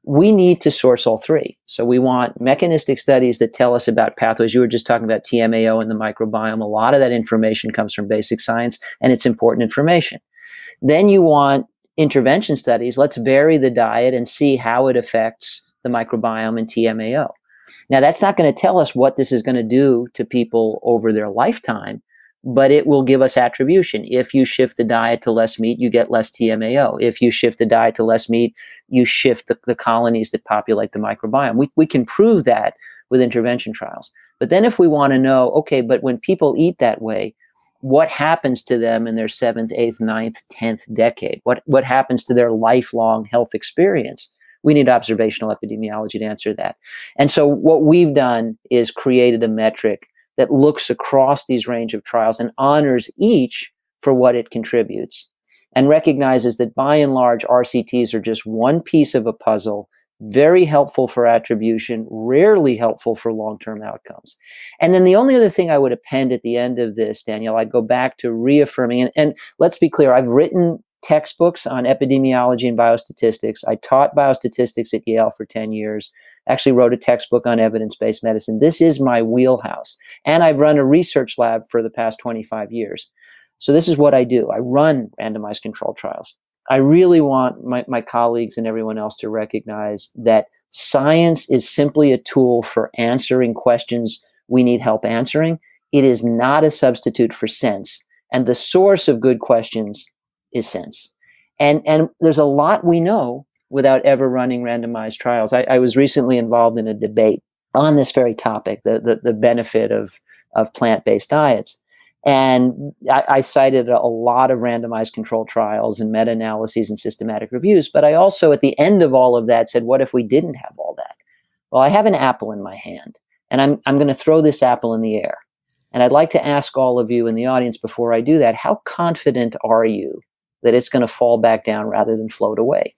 we need to source all three. So we want mechanistic studies that tell us about pathways. You were just talking about TMAO and the microbiome. A lot of that information comes from basic science, and it's important information. Then you want intervention studies. Let's vary the diet and see how it affects the microbiome and TMAO. Now, that's not going to tell us what this is going to do to people over their lifetime, but it will give us attribution. If you shift the diet to less meat, you get less TMAO. If you shift the diet to less meat, you shift the colonies that populate the microbiome. We can prove that with intervention trials. But then if we want to know, okay, but when people eat that way, what happens to them in their 7th, 8th, 9th, 10th decade? What happens to their lifelong health experience? We need observational epidemiology to answer that. And so what we've done is created a metric that looks across these range of trials and honors each for what it contributes, and recognizes that by and large, RCTs are just one piece of a puzzle, very helpful for attribution, rarely helpful for long-term outcomes. And then the only other thing I would append at the end of this, Danielle, I'd go back to reaffirming, and let's be clear, I've written textbooks on epidemiology and biostatistics. I taught biostatistics at Yale for 10 years. Actually wrote a textbook on evidence-based medicine. This is my wheelhouse. And I've run a research lab for the past 25 years. So this is what I do. I run randomized controlled trials. I really want my colleagues and everyone else to recognize that science is simply a tool for answering questions we need help answering. It is not a substitute for sense. And the source of good questions is sense. And there's a lot we know without ever running randomized trials. I was recently involved in a debate on this very topic, the benefit of plant-based diets. And I cited a lot of randomized controlled trials and meta-analyses and systematic reviews. But I also, at the end of all of that, said, what if we didn't have all that? Well, I have an apple in my hand, and I'm going to throw this apple in the air. And I'd like to ask all of you in the audience before I do that, how confident are you that it's going to fall back down rather than float away?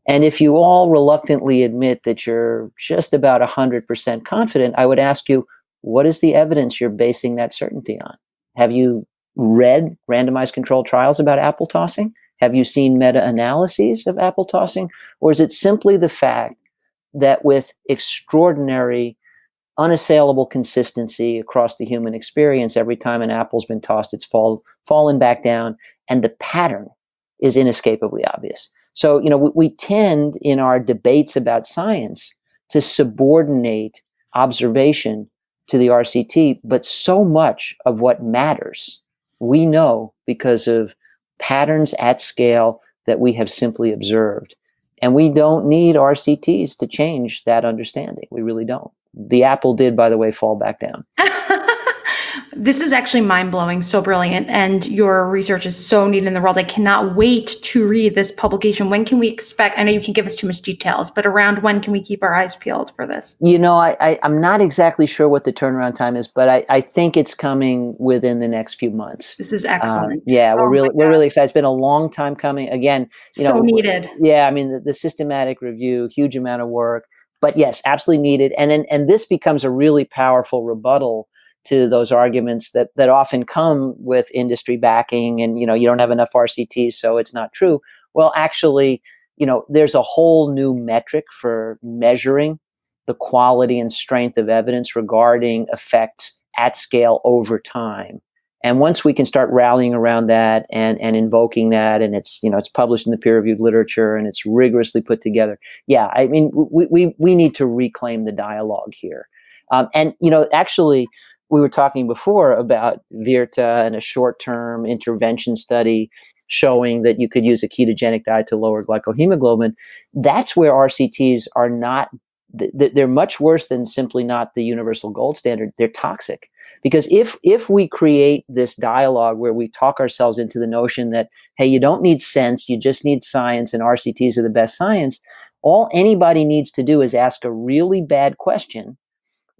And if you all reluctantly admit that you're just about 100% confident, I would ask you, what is the evidence you're basing that certainty on? Have you read randomized controlled trials about apple tossing? Have you seen meta-analyses of apple tossing? Or is it simply the fact that with extraordinary, unassailable consistency across the human experience, every time an apple's been tossed, it's fallen back down, and the pattern is inescapably obvious? So, we tend in our debates about science to subordinate observation to the RCT, but so much of what matters we know because of patterns at scale that we have simply observed. And we don't need RCTs to change that understanding. We really don't. The apple did, by the way, fall back down. This is actually mind-blowing, so brilliant, and your research is so needed in the world. I cannot wait to read this publication. When can we expect? I know you can give us too much details, but around when can we keep our eyes peeled for this? I'm not exactly sure what the turnaround time is, but I think it's coming within the next few months. This is excellent. We're really excited. It's been a long time coming. Again, so needed. Yeah, I mean the systematic review, huge amount of work, but yes, absolutely needed. And this becomes a really powerful rebuttal to those arguments that often come with industry backing and, you don't have enough RCTs, so it's not true. Well, actually, there's a whole new metric for measuring the quality and strength of evidence regarding effects at scale over time. And once we can start rallying around that and invoking that, and it's published in the peer-reviewed literature and it's rigorously put together. Yeah, I mean, we need to reclaim the dialogue here. Actually, we were talking before about Virta and a short-term intervention study showing that you could use a ketogenic diet to lower glycohemoglobin. That's where RCTs are not, they're much worse than simply not the universal gold standard. They're toxic. Because if we create this dialogue where we talk ourselves into the notion that, hey, you don't need sense, you just need science, and RCTs are the best science, all anybody needs to do is ask a really bad question,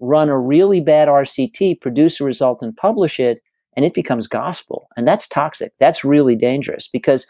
run a really bad RCT, produce a result and publish it, and it becomes gospel. And that's toxic. That's really dangerous because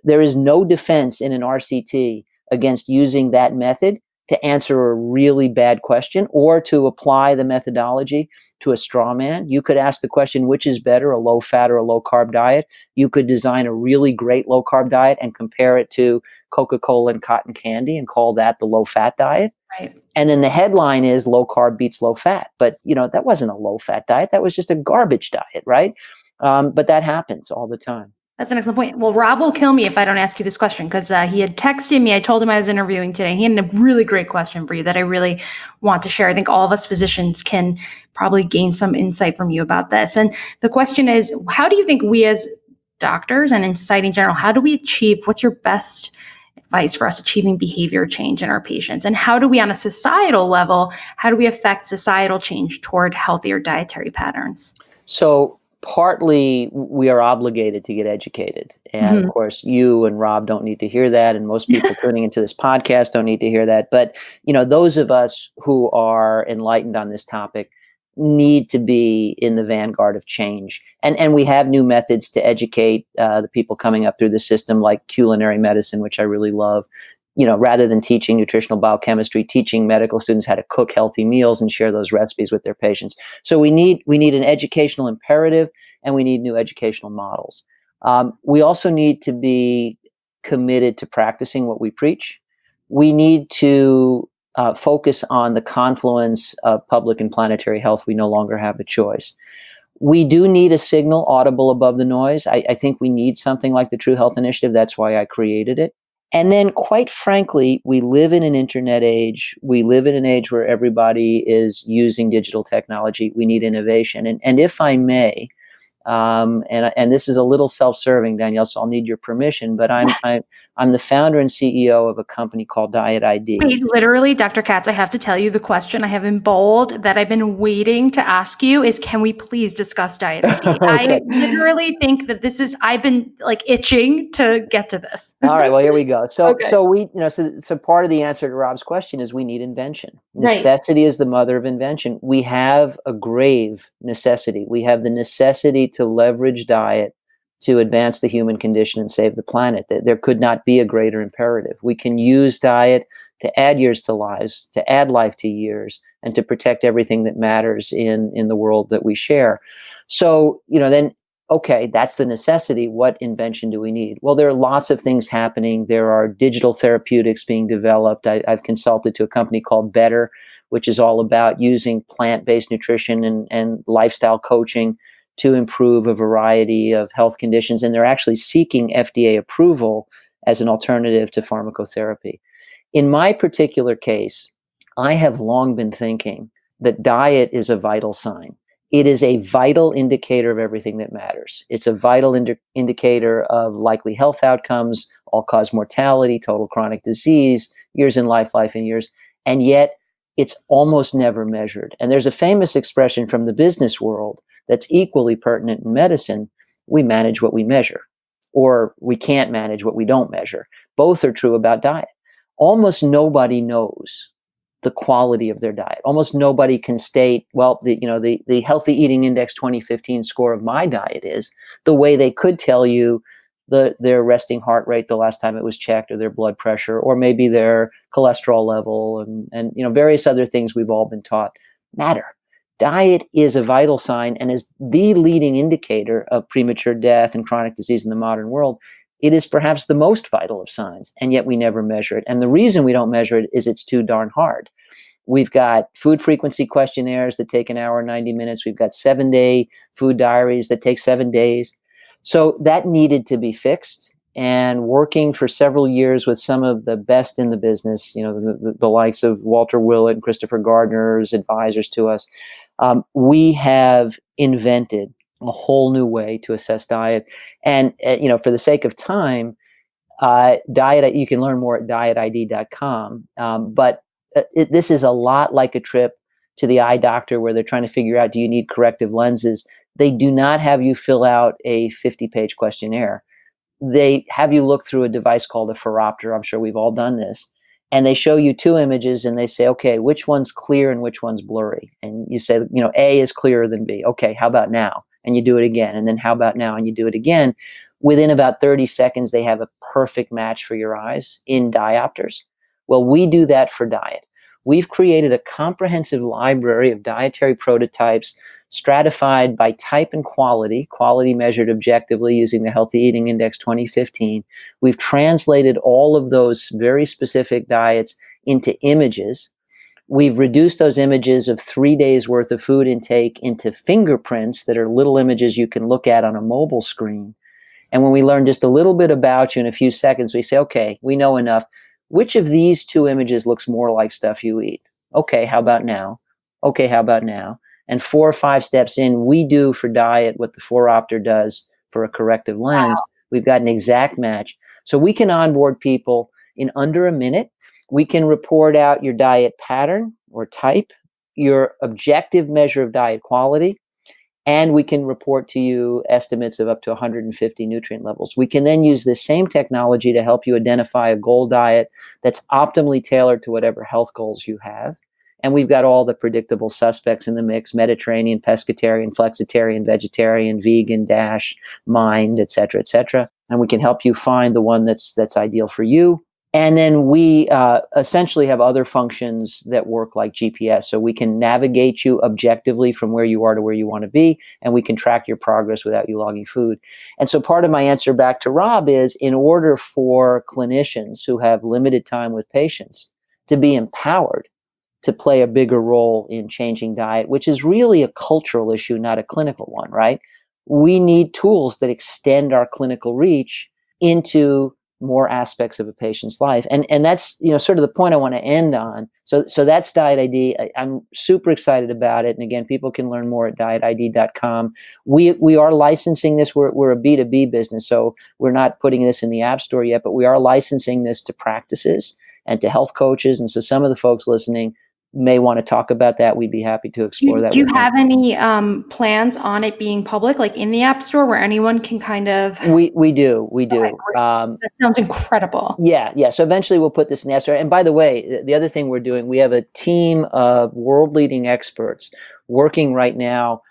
there is no defense in an RCT against using that method to answer a really bad question or to apply the methodology to a straw man. You could ask the question, which is better, a low fat or a low carb diet? You could design a really great low carb diet and compare it to Coca-Cola and cotton candy and call that the low fat diet. Right. And then the headline is low carb beats low fat. But, that wasn't a low fat diet. That was just a garbage diet, right? But that happens all the time. That's an excellent point. Well, Rob will kill me if I don't ask you this question because he had texted me. I told him I was interviewing today. He had a really great question for you that I really want to share. I think all of us physicians can probably gain some insight from you about this. And the question is, how do you think we as doctors and in society in general, how do we achieve, what's your best advice for us achieving behavior change in our patients? And how do we, on a societal level, how do we affect societal change toward healthier dietary patterns? So partly we are obligated to get educated. And of course, you and Rob don't need to hear that. And most people tuning into this podcast don't need to hear that. But, those of us who are enlightened on this topic need to be in the vanguard of change. And we have new methods to educate the people coming up through the system, like culinary medicine, which I really love. Rather than teaching nutritional biochemistry, teaching medical students how to cook healthy meals and share those recipes with their patients. So we need an educational imperative, and we need new educational models. We also need to be committed to practicing what we preach. We need to focus on the confluence of public and planetary health, we no longer have a choice. We do need a signal audible above the noise. I think we need something like the True Health Initiative. That's why I created it. And then, quite frankly, we live in an internet age. We live in an age where everybody is using digital technology. We need innovation. And if I may, and this is a little self-serving, Danielle, so I'll need your permission, but I'm the founder and CEO of a company called Diet ID. Wait, literally, Dr. Katz, I have to tell you the question I have in bold that I've been waiting to ask you is, can we please discuss Diet ID? Okay. I literally think that I've been like itching to get to this. All right, well, here we go. So, Okay. so part of the answer to Rob's question is we need invention. Right. Necessity is the mother of invention. We have a grave necessity. We have the necessity to leverage diet to advance the human condition and save the planet. There could not be a greater imperative. We can use diet to add years to lives, to add life to years, and to protect everything that matters in the world that we share. So, then, okay, that's the necessity. What invention do we need? Well, there are lots of things happening. There are digital therapeutics being developed. I've consulted to a company called Better, which is all about using plant-based nutrition and lifestyle coaching to improve a variety of health conditions. And they're actually seeking FDA approval as an alternative to pharmacotherapy. In my particular case, I have long been thinking that diet is a vital sign. It is a vital indicator of everything that matters. It's a vital indicator of likely health outcomes, all-cause mortality, total chronic disease, years in life in years. And yet, it's almost never measured. And there's a famous expression from the business world that's equally pertinent in medicine: we manage what we measure, or we can't manage what we don't measure. Both are true about diet. Almost nobody knows the quality of their diet. Almost nobody can state, well, the Healthy Eating Index 2015 score of my diet is, the way they could tell you their resting heart rate the last time it was checked, or their blood pressure, or maybe their cholesterol level, and various other things we've all been taught matter. Diet is a vital sign and is the leading indicator of premature death and chronic disease in the modern world. It is perhaps the most vital of signs, and yet we never measure it. And the reason we don't measure it is it's too darn hard. We've got food frequency questionnaires that take an hour and 90 minutes. We've got 7-day food diaries that take 7 days. So that needed to be fixed. And working for several years with some of the best in the business, the likes of Walter Willett and Christopher Gardner's advisors to us, we have invented a whole new way to assess diet. And, for the sake of time, diet, you can learn more at dietid.com. But this is a lot like a trip to the eye doctor where they're trying to figure out, do you need corrective lenses? They do not have you fill out a 50-page questionnaire. They have you look through a device called a phoropter. I'm sure we've all done this. And they show you 2 images and they say, okay, which one's clear and which one's blurry? And you say, A is clearer than B. Okay, how about now? And you do it again. And then how about now? And you do it again. Within about 30 seconds, they have a perfect match for your eyes in diopters. Well, we do that for diet. We've created a comprehensive library of dietary prototypes stratified by type and quality measured objectively using the Healthy Eating Index 2015. We've translated all of those very specific diets into images. We've reduced those images of 3 days worth of food intake into fingerprints that are little images you can look at on a mobile screen. And when we learn just a little bit about you in a few seconds, we say, okay, we know enough. Which of these 2 images looks more like stuff you eat? Okay, how about now? Okay, how about now? And 4 or 5 steps in, we do for diet what the phoropter does for a corrective lens. Wow. We've got an exact match. So we can onboard people in under a minute. We can report out your diet pattern or type, your objective measure of diet quality, and we can report to you estimates of up to 150 nutrient levels. We can then use this same technology to help you identify a goal diet that's optimally tailored to whatever health goals you have. And we've got all the predictable suspects in the mix: Mediterranean, pescatarian, flexitarian, vegetarian, vegan, DASH, MIND, et cetera, et cetera. And we can help you find the one that's ideal for you. And then we essentially have other functions that work like GPS. So we can navigate you objectively from where you are to where you want to be, and we can track your progress without you logging food. And so part of my answer back to Rob is, in order for clinicians who have limited time with patients to be empowered to play a bigger role in changing diet, which is really a cultural issue, not a clinical one, right? We need tools that extend our clinical reach into more aspects of a patient's life. And that's, sort of the point I want to end on. So that's Diet ID. I'm super excited about it. And again, people can learn more at dietid.com. We are licensing this. We're a B2B business, so we're not putting this in the App Store yet, but we are licensing this to practices and to health coaches. And so some of the folks listening may want to talk about that. We'd be happy to explore that. Do you have any plans on it being public, like in the App Store, where anyone can kind of? We do. Okay, that sounds incredible. Yeah. So eventually we'll put this in the App Store. And by the way, the other thing we're doing, we have a team of world-leading experts working right now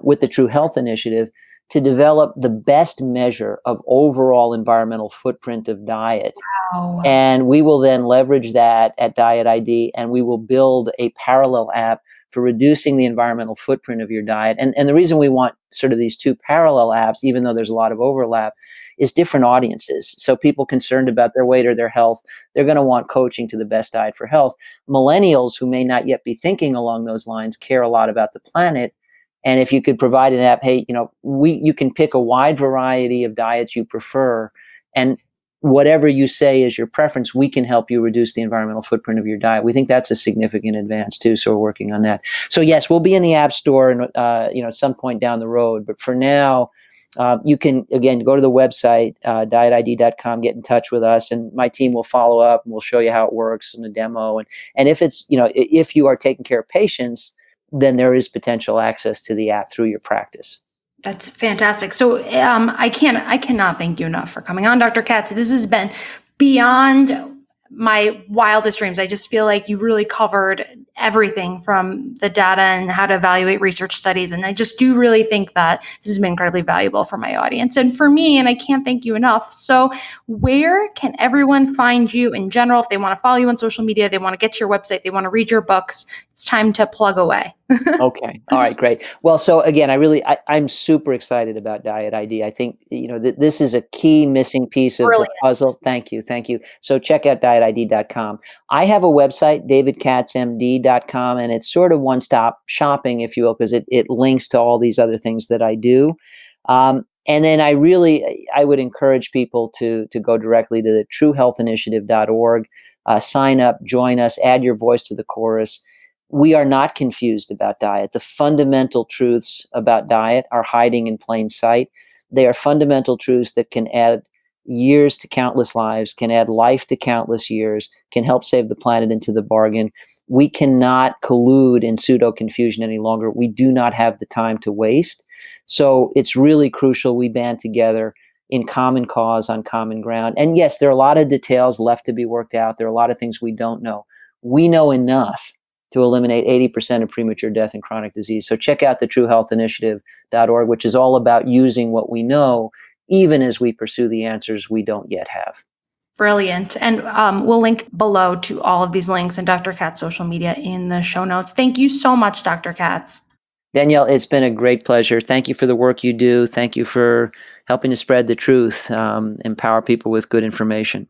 with the True Health Initiative to develop the best measure of overall environmental footprint of diet. Wow. And we will then leverage that at Diet ID, and we will build a parallel app for reducing the environmental footprint of your diet. And the reason we want sort of these two parallel apps, even though there's a lot of overlap, is different audiences. So people concerned about their weight or their health, they're going to want coaching to the best diet for health. Millennials who may not yet be thinking along those lines care a lot about the planet. And if you could provide an app, hey, you can pick a wide variety of diets you prefer, and whatever you say is your preference, we can help you reduce the environmental footprint of your diet. We think that's a significant advance too, so we're working on that. So yes, we'll be in the App Store and at some point down the road. But for now, you can again go to the website dietid.com, get in touch with us, and my team will follow up and we'll show you how it works in a demo. And if it's if you are taking care of patients, then there is potential access to the app through your practice. That's fantastic. So I cannot thank you enough for coming on, Dr. Katz. This has been beyond my wildest dreams. I just feel like you really covered everything from the data and how to evaluate research studies. And I just do really think that this has been incredibly valuable for my audience and for me, and I can't thank you enough. So where can everyone find you in general? If they want to follow you on social media, they want to get to your website, they want to read your books, it's time to plug away. Okay. All right, great. Well, so again, I'm super excited about Diet ID. I think, this is a key missing piece of the puzzle. Thank you. So check out dietid.com. I have a website, davidkatzmd.com, and it's sort of one-stop shopping, if you will, because it links to all these other things that I do. And then I would encourage people to go directly to the truehealthinitiative.org, sign up, join us, add your voice to the chorus. We are not confused about diet. The fundamental truths about diet are hiding in plain sight. They are fundamental truths that can add years to countless lives, can add life to countless years, can help save the planet into the bargain. We cannot collude in pseudo-confusion any longer. We do not have the time to waste. So it's really crucial we band together in common cause on common ground. And yes, there are a lot of details left to be worked out. There are a lot of things we don't know. We know enough to eliminate 80% of premature death and chronic disease. So check out the truehealthinitiative.org, which is all about using what we know, even as we pursue the answers we don't yet have. Brilliant. And we'll link below to all of these links and Dr. Katz's social media in the show notes. Thank you so much, Dr. Katz. Danielle, it's been a great pleasure. Thank you for the work you do. Thank you for helping to spread the truth, empower people with good information.